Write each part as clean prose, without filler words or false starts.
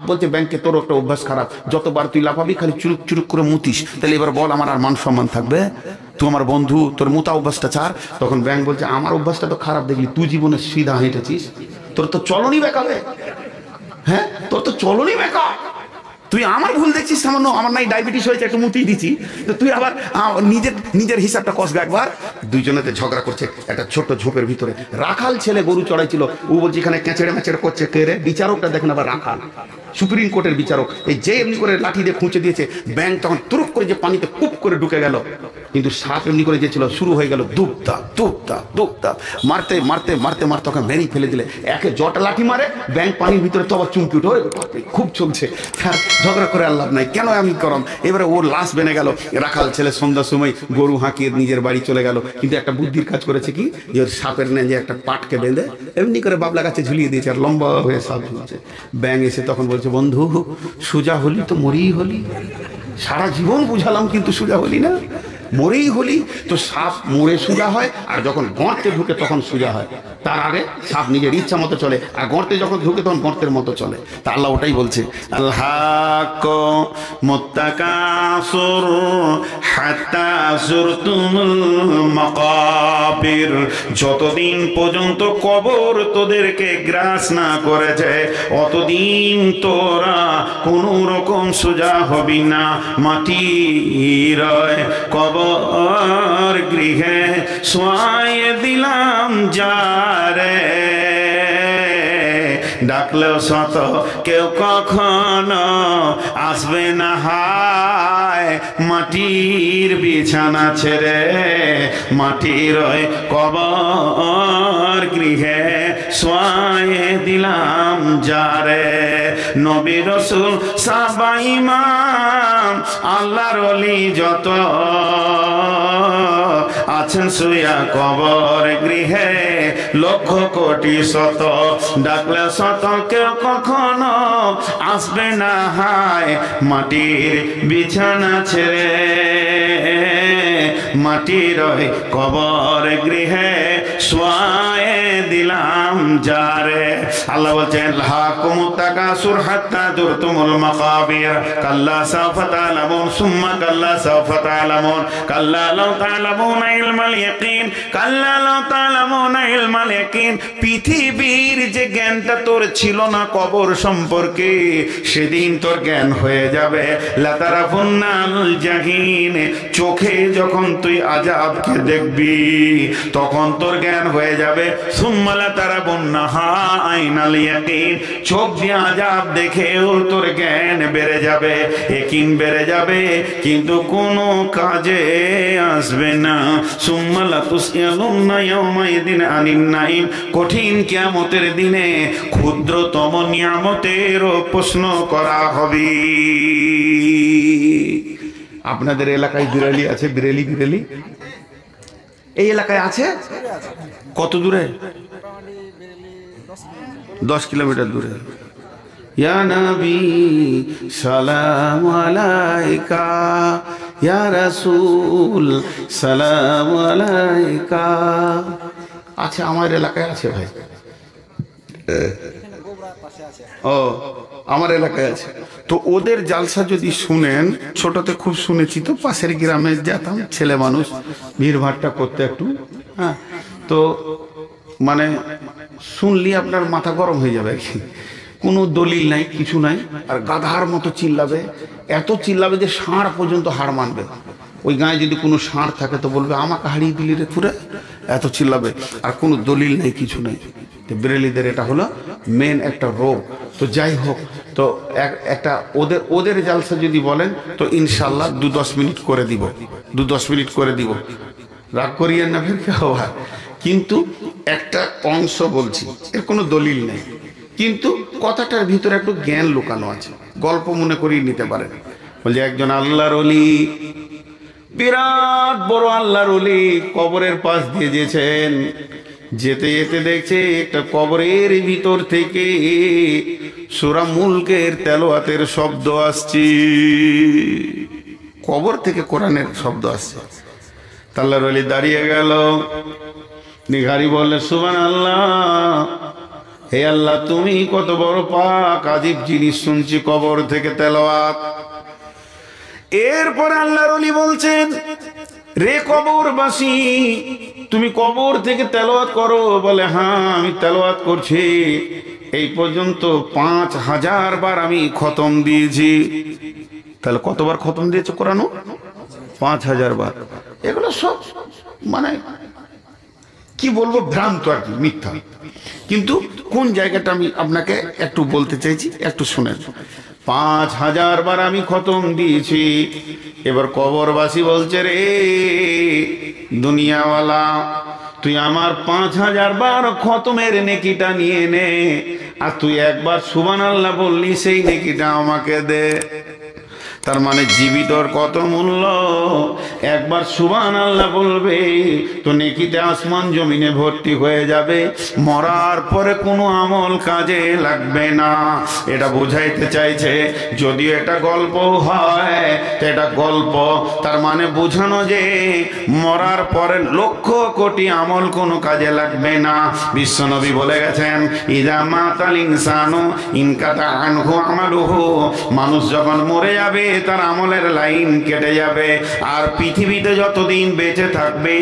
বলছে ব্যাংকে তোর একটা অভ্যাস খারাপ, যতবার তুই লাফাবি খালি চুরুক চুরুক করে মুতিস, তাহলে এবার বল আমার আর মান সম্মান থাকবে? তুই আমার বন্ধু, তোর মুতা অভ্যাসটা ছাড়। তখন ব্যাংক বলছে আমার অভ্যাসটা তো খারাপ দেখলি, তুই জীবনে সিধা হেঁটেছিস, তোর তো চলনই বেকাবে। হ্যাঁ, তোর তো চলনই বেকা, তুই আমার ভুল দেখছিস সামান্য, আমার নাই ডায়াবেটিস হয়েছে একটু মুতিয়ে দিচ্ছি, তো তুই আবার নিজের হিসাবটা কষবে একবার। দুইজনেতে ঝগড়া করছে একটা ছোট্ট ঝোপের ভিতরে। রাখাল ছেলে গরু চড়াইছিল, ও বলছে এখানে কেঁচড়ে মেচড়ে করছে কে রে? বিচারকটা দেখেন আবার রাখাল, সুপ্রিম কোর্টের বিচারক, এই যে এমনি করে লাঠি দিয়ে খুঁচে দিয়েছে, ব্যাংক তখন তুরুক করে যে পানিতে কুপ করে ঢুকে গেল, কিন্তু সাপ এমনি করে যে ছিল শুরু হয়ে গেল দুপদা দুপদা দুপদা, মারতে মারতে মারতে মারতে ওকে মেরেই ফেলে দিলে। একে জটা লাঠি মারে, ব্যাংক পানির ভিতরে তো আবার চুমকি উঠে, খুব চলছে, ঝগড়া করে আর লাভ নাই, কেন আমি করম। এবারে ওর লাশ বেনে গেল। রাখাল ছেলে সন্ধ্যার সময় গরু হাঁকিয়ে নিজের বাড়ি চলে গেল, কিন্তু একটা বুদ্ধির কাজ করেছে কি, যে ওর সাপের নেজে একটা পাটকে বেঁধে এমনি করে বাবলা গাছে ঝুলিয়ে দিয়েছে, আর লম্বা হয়ে সাপ ঝুলছে। ব্যাং এসে তখন বলছে বন্ধু সোজা হলি তো মরেই হলি, সারা জীবন বুঝালাম কিন্তু সোজা হলি না, মরেই হলি। তো সাপ মরে সোজা হয়, আর যখন গর্তে ঢুকে তখন সোজা হয়। তার আগে সাপ নিজের ইচ্ছা মতো চলে, আর গর্তে যখন ঢুকে তখন গর্তের মতো চলে। তা আল্লাহ ওটাই বলছে, আল্লাহ মুত্তাকাসুর হাত্তা যুরতুমুল মাকাবির, যতদিন পর্যন্ত কবর তোদেরকে গ্রাস না করেছে অতদিন তোরা কোনো রকম সোজা হবি না। মাটির কবর গৃহে শোয়াইয়ে দিলাম যারে, ডাকলেও শত কেউ কখনো আসবে না হায় মাটির বিছানা ছেড়ে। মাটির কবর গৃহে শোয়াইয়ে দিলাম যারে, নবী রাসূল সাহাবা ইমাম আল্লাহর ওলি যত আছেন শুয়া কবর গৃহে লক্ষ কোটি শত, ডাকলে শত কেউ কখনো আসবে না হায় মাটির বিছানা ছেড়ে। মাটির কবর গৃহে শোয়ায়ে দিলাম যারে। আল্লাহ বলছেন লাকুমুত তাকাসুর হাত্তা যুরতুমুল মাকাবির, কাল্লা সাওফা তা'লামুন সুম্মা কাল্লা সাওফা তা'লামুন, কাল্লা লাউ তা'লামুনা ইলমাল ইয়াকিন, কাল্লা লাউ তা'লামুনা ইলমাল ইয়াকিন। পৃথিবীর যে জ্ঞানটা তোর ছিল না কবর সম্পর্কে, সেদিন তোর জ্ঞান হয়ে যাবে। লাতারাফুন্নাল জাহিন, চোখে যখন তুই আযাবকে দেখবি তখন তোর জ্ঞান হয়ে যাবে। সুম্মা লাতারাবুন্নাহা আইনাল ইয়াকিন, চোখ দিয়ে আযাব দেখেও তোর জ্ঞান বেড়ে যাবে, ইয়াকিন বেড়ে যাবে, কিন্তু কোনো কাজে আসবে না। সুম্মা লাতুসআলুন্না ইয়াওমাইদিন আনিন নাঈম, কঠিন কিয়ামতের দিনে ক্ষুদ্রতম নিয়ামতেরও প্রশ্ন করা হবে। আপনাদের এলাকায় বিরেলি আছে? বিরেলি বিরেলি এই এলাকায় আছে? কত দূরে? 10 কিলোমিটার দূরে। ইয়া নবী সালাম আলাইকা, ইয়া রাসূল সালাম আলাইকা। আচ্ছা, আমার এলাকায় আছে ভাই। ও, আমার এলাকায় আছে। তো ওদের জালসা যদি শুনেন, ছোটতে খুব শুনেছি, তো পাশের গ্রামে যেতাম, ছেলে মানুষ, ভিড়ভাড়টা করতে একটু, হ্যাঁ, তো মানে শুনলি আপনার মাথা গরম হয়ে যাবে আর কি। কোনো দলিল নাই, কিছু নাই, আর গাধার মতো চিল্লাবে, এত চিল্লাবে যে ষাঁড় পর্যন্ত হার মানবে। ওই গায়ে যদি কোনো ষাঁড় থাকে তো বলবে আমাকে হারিয়ে দিলি রে তুরে, এত চিল্লাবে, আর কোনো দলিল নেই, কিছু নেই। তো বেরেলিদের এটা হলো মেন একটা রোগ। তো যাই হোক, তো একটা ওদের জালসা যদি বলেন তো ইনশাল্লাহ 2-10 মিনিট করে দিব, 2-10 মিনিট করে দিব, রাগ করিয়েন না ফির কেউ। কিন্তু একটা অংশ বলছি, এর কোনো দলিল নেই, কিন্তু কথাটার ভিতরে একটু জ্ঞান লুকানো আছে, গল্প মনে করিয়ে নিতে পারেন। বলছে একজন আল্লাহর ওলি, বিরাট বড় আল্লাহর ওলি, কবরের পাশ দিয়ে যেছেন, যেতে যেতে দেখছে একটা কবরের ভিতর থেকে সূরা মুলকের তেলাওয়াতের শব্দ আসছে, কবর থেকে কোরআনের শব্দ আসছে। আল্লাহর ওলি দাঁড়িয়ে গেল, নিঘারি বললে সুবহানাল্লাহ, হে আল্লাহ তুমি কত বড় পাক, আজীব জিনিস শুনছি কবর থেকে তেলাওয়াত। এরপর আল্লাহর ওলি বলছেন, রে কবরবাসী তুমি কবর থেকে তেলাওয়াত করো। বলে হ্যাঁ আমি তেলাওয়াত করছি, এই পর্যন্ত 5000 বার আমি খতম দিয়েছি। তাহলে কতবার খতম দিয়েছে কোরআন? 5000 বার। এগুলো সব মানে কি বলবো, ভ্রান্ত আর কি, মিথ্যা। কিন্তু কোন জায়গাটা আমি আপনাকে একটু বলতে চাইছি, একটু শুনেন। 5000 বার আমি খতম দিয়েছি। এবার কবরবাসী বলছে, রে দুনিয়াওয়ালা তুই আমার 5000 বার খতমের নেকিটা নিয়ে নে, আর তুই একবার সুবহানাল্লাহ বললি সেই নেকিটা আমাকে দে। তার মানে জীবিতর কত মূল্য, একবার সুবহানাল্লাহ বলবে তো নেকিতে আসমান জমিনে ভর্তি হয়ে যাবে, মরার পরে কোনো আমল কাজে লাগবে না। এটা বোঝাইতে চাইছে, যদিও এটা গল্প হয় তো এটা গল্প, তার মানে বোঝানো যে মরার পরে লক্ষ কোটি আমল কোনো কাজে লাগবে না। বিশ্বনবী বলে গেছেন, ইযা মাতাল ইনসানু ইনকাতা আনহু আমালুহু, মানুষ যখন মরে যাবে তার আমলের লাইন কেটে যাবে, আর পৃথিবীতে যতদিন বেঁচে থাকবে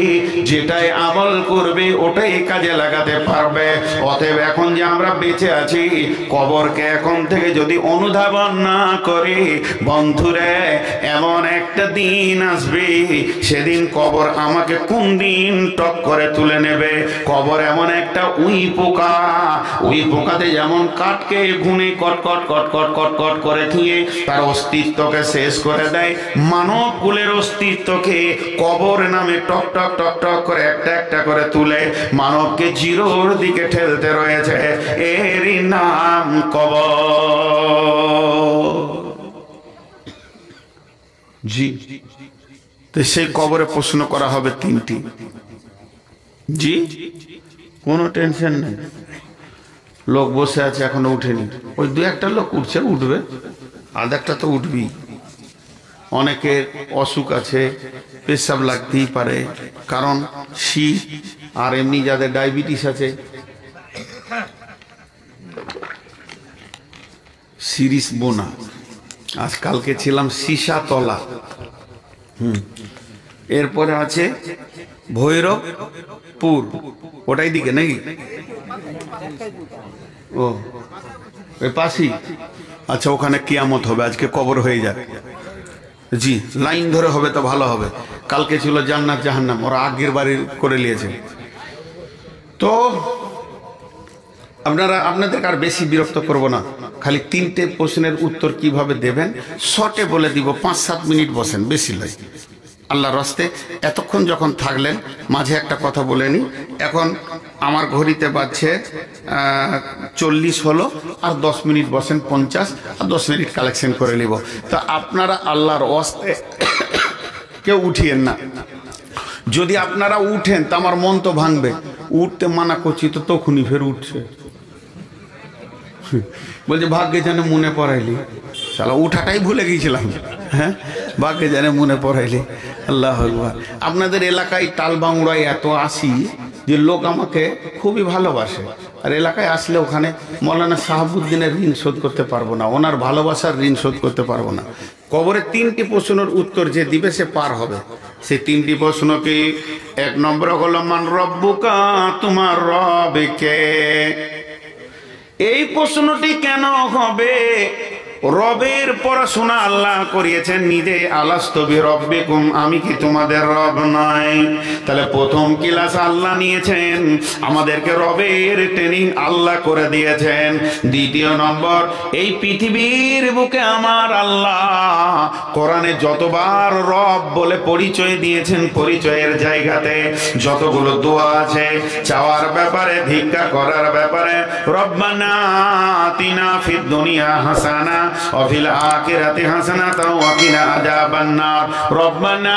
যেটাই আমল করবে ওটাই কাজে লাগাতে পারবে। অতএব এখন যে আমরা বেঁচে আছি, কবরকে এখন থেকে যদি অনুধাবন না করে, বন্ধুরে এমন একটা দিন আসবে, সেদিন কবর আমাকে কোন দিন টক করে তুলে নেবে। কবর এমন একটা উই পোকা, উই পোকাতে যেমন কাঠকে গুনে কট কট কট কট কট কট করে থিয়ে তার অস্তিত্বকে শেষ করে দেয়, মানব কুলের অস্তিত্বকে কবর নামে টক টক টক টক করে একটা একটা করে তুলে মানবকে জিরোর দিকে ঠেলতে রয়েছে। এরই নাম কবর। জি, তো সেই কবরে প্রশ্ন করা হবে 3টি। জি, কোনো টেনশন নেই। লোক বসে আছে এখনো উঠেনি, ওই 2-1টা লোক উঠছে, উঠবে, আর একটা তো উঠবি। অনেকের অসুখ আছে, পেশাব লাগতেই পারে, কারণ শীত, আর এমনি যাদের ডায়াবেটিস আছে। সিরিস বোনা, আজকালকে ছিলাম সীসাতলা, এরপরে আছে ভৈরবপুর, ওটাই দিকে নাকি? ও ওই পাশেই। আচ্ছা, ওখানে কিয়ামত হবে, আজকে কবর হয়ে যাক। জি, লাইন ধরে হবে তো ভালো হবে। কালকে ছিল জান্নাত জাহান্নাম, ওরা আগের বাড়ি করে নিয়েছে। তো আপনাদেরকে আর বেশি বিরক্ত করব না, খালি 3টে প্রশ্নের উত্তর কিভাবে দেবেন শর্টে বলে দিব। 5-7 মিনিট বসেন, বেশি নয়। আল্লাহর রাস্তে এতক্ষণ যখন থাকলেন, মাঝে একটা কথা বলে নি। এখন আমার ঘড়িতে বাজছে 40 হলো, আর 10 মিনিট বসেন, 50, আর 10 মিনিট কালেকশন করে নিব। তা আপনারা আল্লাহর রাস্তে কেউ উঠিয়েন না। যদি আপনারা উঠেন তা আমার মন তো ভাঙবে। উঠতে মানা করছি তো তখনই ফের উঠছে, বলছে ভাগ্যে জানে মনে পড়াইলি, শালা উঠাটাই ভুলে গিয়েছিলাম। হ্যাঁ, ভাগ্যে জানে মনে পড়াইলি। আল্লাহু আকবার। আপনাদের এলাকায় টালবাংলায় এত আসি যে লোক আমাকে খুবই ভালোবাসে, আর এলাকায় আসলে ওখানে মৌলানা শাহাবুদ্দিনের ঋণ শোধ করতে পারবো না, ওনার ভালোবাসার ঋণ শোধ করতে পারবো না। কবরে 3টি প্রশ্নের উত্তর যে দিবে সে পার হবে। সেই 3টি প্রশ্ন কি? 1 নম্বর হলো মান রব্বুকা, তোমার রব কে? এই প্রশ্নটি কেন হবে? রবের পড়াশোনা আল্লাহ করিয়েছেন নিজে। আলাস্তু বিরব্বিকুম, আমি কি তোমাদের রব নয়? তাহলে প্রথম ক্লাস আল্লাহ নিয়েছেন, আমাদেরকে রবের ট্রেনিং আল্লাহ করে দিয়েছেন। 2 নম্বর, এই পৃথিবীর বুকে আমার আল্লাহ কোরআনে যতবার রব বলে পরিচয় দিয়েছেন, পরিচয়ের জায়গাতে যতগুলো দোয়া আছে, চাওয়ার ব্যাপারে, ভিক্ষা করার ব্যাপারে, রব্বানা আতিনা ফিদ দুনিয়া হাসানা ওয়াফিল আখিরাতি হাসানাতাও ওয়া কিনা আযাবান্নার, রব্বানা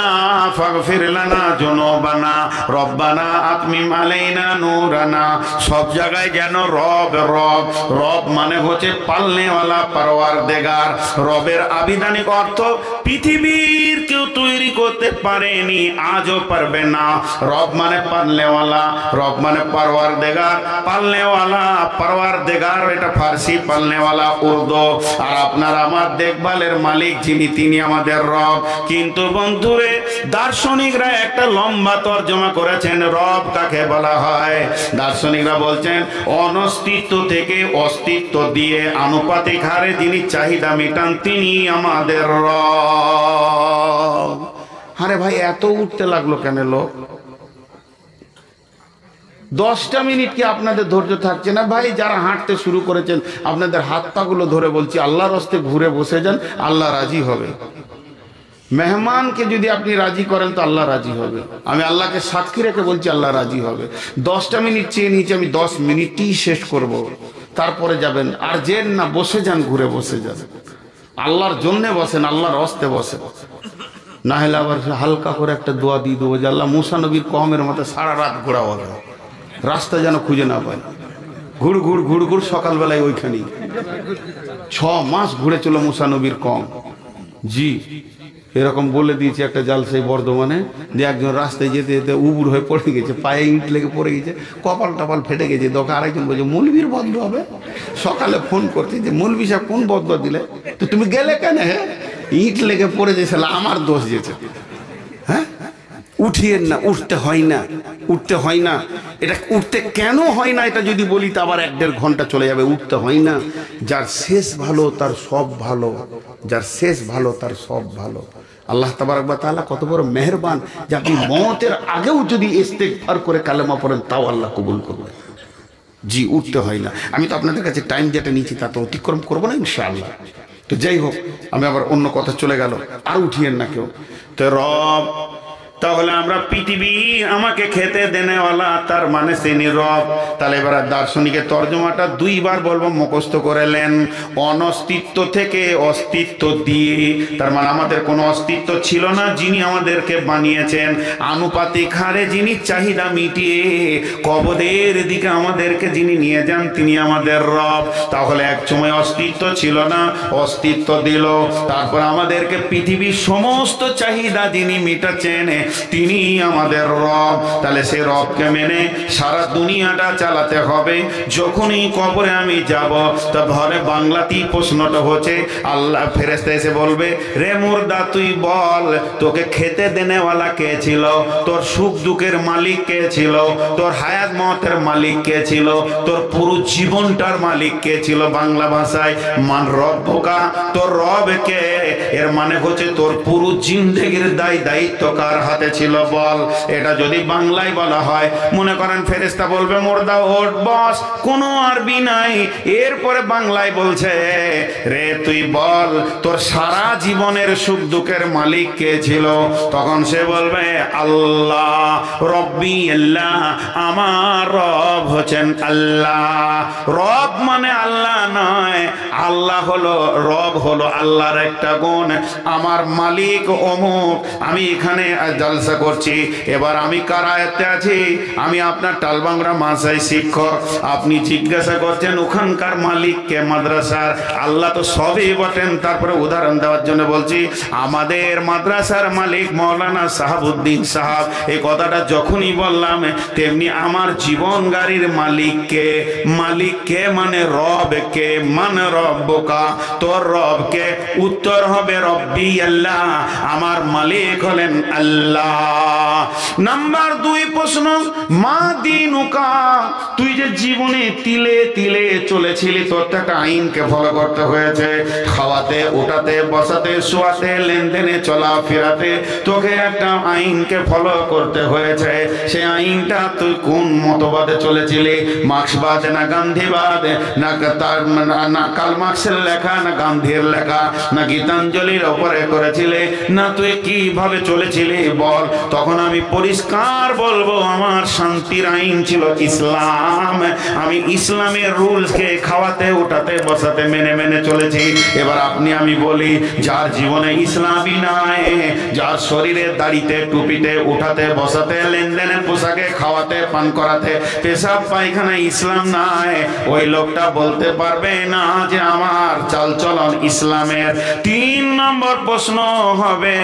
ফাগফির লানা যুনুবানা, রব্বানা আতমিম আলাইনা নূরানা। সব জায়গায় যেন রব রব রব মানে হচ্ছে পালনেওয়ালা, পরওয়ারদিগার। রবের আবিধানিক অর্থ পৃথিবীর কেউ তৈরি করতে পারেনি, আজও পারবে না। রব মানে পালনেওয়ালা, রব মানে পারওয়ারদিগার, পালনেওয়ালা পারওয়ারদিগার, এটা ফার্সি, পালনেওয়ালা উর্দু। আর আপনার আমার দেখভালের মালিক যিনি, তিনি আমাদের রব। কিন্তু বন্ধুরে, দার্শনিকরা একটা লম্বা তর্জমা করেছেন রব কাকে বলা হয়। দার্শনিকরা বলছেন অনস্তিত্ব থেকে অস্তিত্ব দিয়ে আনুপাতিক হারে যিনি চাহিদা মেটান, তিনি আমাদের রব। আরে ভাই, এত উঠতে লাগলো কেন লোক? 10টা মিনিট কি আপনাদের ধৈর্য থাকছে না ভাই? যারা হাঁটতে শুরু করেছেন, আপনাদের হাত পাগুলো ধরে বলছি, আল্লাহর হস্তে ঘুরে বসে যান, আল্লাহ রাজি হবে। মেহমানকে যদি আপনি রাজি করেন তো আল্লাহ রাজি হবে। আমি আল্লাহকে সাক্ষী রেখে বলছি, আল্লাহ রাজি হবে। 10টা মিনিট চেয়ে নিয়েছি আমি, 10 মিনিটই শেষ করব, তারপরে যাবেন। আর যেন না, বসে যান, ঘুরে বসে যান, আল্লাহর জন্যে বসেন, আল্লাহর হস্তে বসেন। না হলে আবার হালকা করে একটা দোয়া দিয়ে দেবো যে আল্লাহ মুসা নবীর কওমের মতো সারা রাত ঘোরা হবে, রাস্তা যেন খুঁজে না পায়। ঘুর ঘুর ঘুর ঘুর, সকালবেলায় ওইখানেই 6 মাস ঘুরে চলো মুসা নবীর কওম। জি, এরকম বলে দিয়েছে একটা জালসাই বর্ধমানে, যে একজন রাস্তায় যেতে যেতে উবুর হয়ে পড়ে গেছে, পায়ে ইট লেগে পড়ে গেছে, কপাল টপাল ফেটে গেছে। দোকান আরেকজন বলছে মৌলবীর বদ্ধ হবে। সকালে ফোন করতে যে মৌলবী সাহেব কোন বদ্ধ দিলে, তো তুমি গেলে কেন? হ্যাঁ, ইট লেগে পড়ে যেছে, আমার দোষ যেছে। হ্যাঁ, উঠিয়েন না, উঠতে হয় না, উঠতে হয় না। এটা উঠতে কেন হয় না এটা যদি বলি তো আবার 1-1.5 ঘন্টা চলে যাবে। উঠতে হয় না, যার শেষ ভালো তার সব ভালো, যার শেষ ভালো তার সব ভালো। আল্লাহ তাবারক ওয়া তাআলা কত বড় মেহেরবান যে আপনি মওতের আগেও যদি ইস্তেগফার করে কালেমা পড়েন, তাও আল্লাহ কবুল করবে। জি, উঠতে হয় না। আমি তো আপনাদের কাছে টাইম যেটা নিচ্ছি তা তো অতিক্রম করবো না ইনশাআল্লাহ। তো যাই হোক, আমি আবার অন্য কথা চলে গেল, আর উঠিয়েন না কেউ। তো রব, তাহলে আমরা পৃথিবী আমাকে খেতে দেনেওয়ালা, তার মানে তিনি রব। তাহলে এবার দার্শনিকের তর্জমাটা 2 বার বলবো, মুখস্থ করেলেন। অনস্তিত্ব থেকে অস্তিত্ব দিয়ে, তার মানে আমাদের কোনো অস্তিত্ব ছিল না, যিনি আমাদেরকে বানিয়েছেন। আনুপাতিক হারে যিনি চাহিদা মিটিয়ে কবরের দিকে আমাদেরকে যিনি নিয়ে যান, তিনি আমাদের রব। তাহলে এক সময় অস্তিত্ব ছিল না, অস্তিত্ব দিল, তারপর আমাদেরকে পৃথিবীর সমস্ত চাহিদা যিনি মিটাচ্ছেন, তিনি আমাদের রব। তাহলে সে রবকে মেনে সারা দুনিয়াটা চালাতে হবে। যখনই কবরে আমি যাব, তা ঘরে বাংলাতেই প্রশ্নটা হচ্ছে, আল্লাহ ফেরেশতা এসে বলবে, রে মুর্দা তুই বল, তোকে খেতে দেনেওয়ালা কে ছিল? তোর সুখ দুঃখের মালিক কে ছিল? তোর হায়াত মতের মালিক কে ছিল? তোর পুরো জীবনটার মালিক কে ছিল? বাংলা ভাষায় মান রব্বুকা, তোর রব কে? এর মানে হচ্ছে তোর পুরো জিন্দেগির দায়িত্ব কার হাতে ছিল বল। এটা যদি বাংলায় বলা হয়, মনে করেন ফেরেশতা বলবে মুর্দা ওঠ বস, কোনো আরবি নাই। এরপরে বাংলায় বলছে, রে তুই বল, তোর সারা জীবনের সুখ দুঃখের মালিক কে ছিল? তখন সে বলবে আল্লাহ, রব্বি আল্লাহ, আমার রব হচ্ছেন আল্লাহ। রব মানে আল্লাহ নয়, আল্লাহ হলো রব, হলো আল্লাহর একটা গুণ। আমার মালিক অমুক, আমি এখানে জলসা করছি, এবার আমি কার আয়াতে আছি? আমি আপনার টালবাংরা মাদ্রাসায় শিক্ষক। আপনি জিজ্ঞাসা করছেন ওখানকার মালিক কে মাদ্রাসার? আল্লাহ তো সবই বটেন। তারপরে উদাহরণ দেওয়ার জন্য বলছি, আমাদের মাদ্রাসার মালিক মৌলানা সাহাবুদ্দিন সাহাব। এই কথাটা যখনই বললাম, তেমনি আমার জীবন গাড়ির মালিককে, মালিককে মানে রবকে, মানে রব্বকা, তোর রবকে? উত্তর হবে রব্বি আল্লাহ, আমার মালিক হলেন আল্লাহ। নাম্বার 2 প্রশ্ন, মা দিনুকা, তুই যে জীবনে তিলে তিলে চলেছিলি, তোর একটা আইনকে ফলো করতে হয়েছে। খাওয়াতে, ওঠাতে, বসাতে, শোয়াতে, লেনদেনে, চলাফেরাতে তোকে একটা আইনকে ফলো করতে হয়েছে। সেই আইনটা তুই কোন মতবাদে চলেছিলি? মার্ক্সবাদ না গান্ধীবাদ, না তার না কার্ল মার্ক্সের লেখা, না গান্ধীর লেখা, না গীতাঞ্জলির ওপরে করেছিলে, না তুই কিভাবে চলেছিলি বল? বল, তখন আমি পরিষ্কার বলবো আমার শান্তির আইন ছিল ইসলাম। আমি ইসলামের রুলসকে খাওয়াতে উঠাতে বসাতে মেনে মেনে চলেছি। এবার আপনি আমি বলি, যার জীবনে ইসলামই নাই, যার শরীরে দাড়িতে টুপিতে উঠাতে বসাতে লেনদেনে পোশাকে খাওয়াতে পান করাতে পেশাব পায়খানা ইসলাম নাই, ওই লোকটা বলতে পারবে না যে আমার চালচলন ইসলামের। 3 নম্বর প্রশ্ন হবে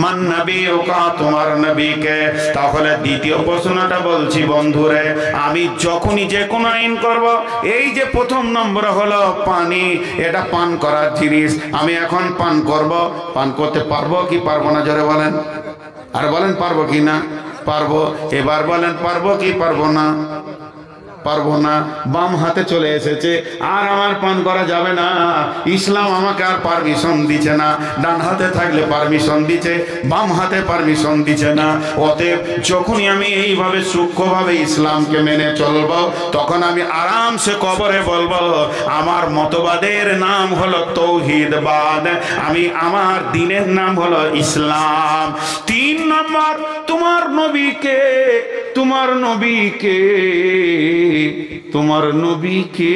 মান নবীকা, তোমার নবীকে। তাহলে দ্বিতীয় প্রশ্নটা বলছি বন্ধুরে, আমি যখনই যে কোনো আইন করব, এই যে প্রথম নম্বর হলো পানি, এটা পান করার জিনিস, আমি এখন পান করব, পান করতে পারবো কি পারবো না জোরে বলেন, আর বলেন পারবো কি না? পারবো। এবার বলেন পারবো কি পারবো না? পারবো না। বাম হাতে চলে এসেছে, আর আমার পান করা যাবে না, ইসলাম আমাকে আর পারমিশন দিচ্ছে না। ডান হাতে থাকলে পারমিশন দিচ্ছে, বাম হাতে পারমিশন দিচ্ছে না। অতএব যখনই আমি এইভাবে সূক্ষ্মভাবে ইসলামকে মেনে চলবো, তখন আমি আরামসে কবরে বলবো আমার মতবাদের নাম হলো তৌহিদবাদ, আমি আমার দ্বীনের নাম হলো ইসলাম। 3 নম্বর, তোমার নবীকে, তোমার নবীকে, তোমার নবীকে।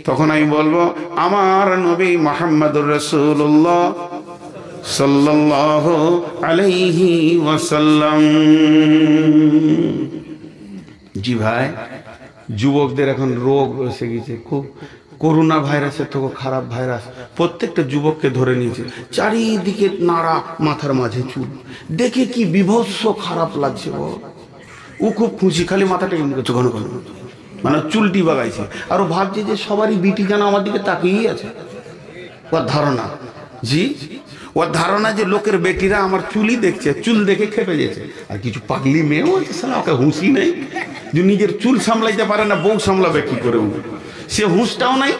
তখন আমি বলবো আমার নবী মুহাম্মদুর রাসূলুল্লাহ সাল্লাল্লাহু আলাইহি ওয়াসাল্লাম। জি ভাই, যুবকদের এখন রোগ এসে গেছে, খুব করোনা ভাইরাসের থেকে খারাপ ভাইরাস প্রত্যেকটা যুবককে ধরে নিয়েছে। চারিদিকে নাড়া, মাথার মাঝে চুল, দেখে কি বিভৎস খারাপ লাগছে। ও খুব খুশি, খালি মাথাটা এমনি করছে ঘন ঘন, মানে চুলটি বাগাইছে, আর ও ভাবছে যে সবারই বিটি যেন আমার দিকে তাকিয়েই আছে। ওর ধারণা, জি ওর ধারণা যে লোকের বেটিরা আমার চুলই দেখছে, চুল দেখে খেপে গেছে। আর কিছু পাগলি মেয়েও আছে, সালা ওকে হুঁশই নেই, যে নিজের চুল সামলাইতে পারে না, বউ সামলাবে কি করে? সে হুঁশটাও নাই,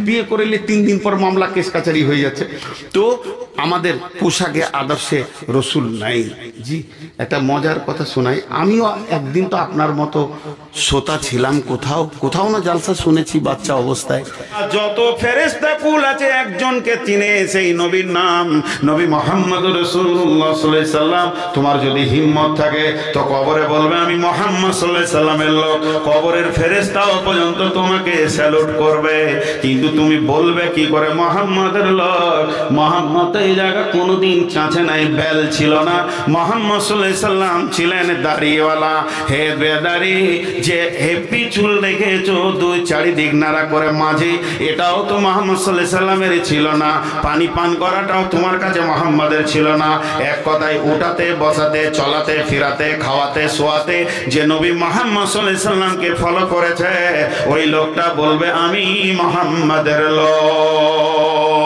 বিয়ে করলে 3 দিন পর মামলা কেস কাচারি হয়ে যাচ্ছে। তো আমাদের পোশাকে আদর্শে রসুল নাই। জি, একটা মজার কথা শোনাই। আমিও একদিন তো আপনার মতো শ্রোতা ছিলাম, কোথাও কোথাও না জালসা শুনেছি বাচ্চা অবস্থায়। যত ফেরেশতা কুল আছে একজনকে চিনে, সেই নবীর নাম নবী মুহাম্মদুর রাসূলুল্লাহ সাল্লাল্লাহু আলাইহি সাল্লাম। তোমার যদি হিম্মত থাকে তো কবরে বলবে আমি মুহাম্মদ সাল্লাল্লাহু আলাইহি সাল্লামের লোক, কবরের ফেরেশতাও পর্যন্ত তোমাকে স্যালুট করবে। কিন্তু তুমি বলবে কি করে মুহাম্মদের লোক? মুহাম্মদ এই জায়গা কোনোদিন চাঁচে নাই, বেল ছিল না। মুহাম্মদ সাল্লাল্লাহু আলাইহি সাল্লাম ছিলেন দাড়িওয়ালা, হে বেদাড়ি, যে হেপি চুল দেখেছো 2-4 দিক নাড়া করে মাঝে, এটাও তো মুহাম্মদ সাল্লাল্লাহু আলাইহি সাল্লামের ছিল না। পানি পান করাটাও তোমার কাছে মুহাম্মাদের ছিল না। এক কথায় উঠাতে বসাতে চলাতে ফিরাতে খাওয়াতে শোয়াতে যে নবী মুহাম্মদ সাল্লাল্লাহু আলাইহি সাল্লামকে ফলো করেছে, ওই লোকটা বলবে আমি মুহাম্মাদের লোক।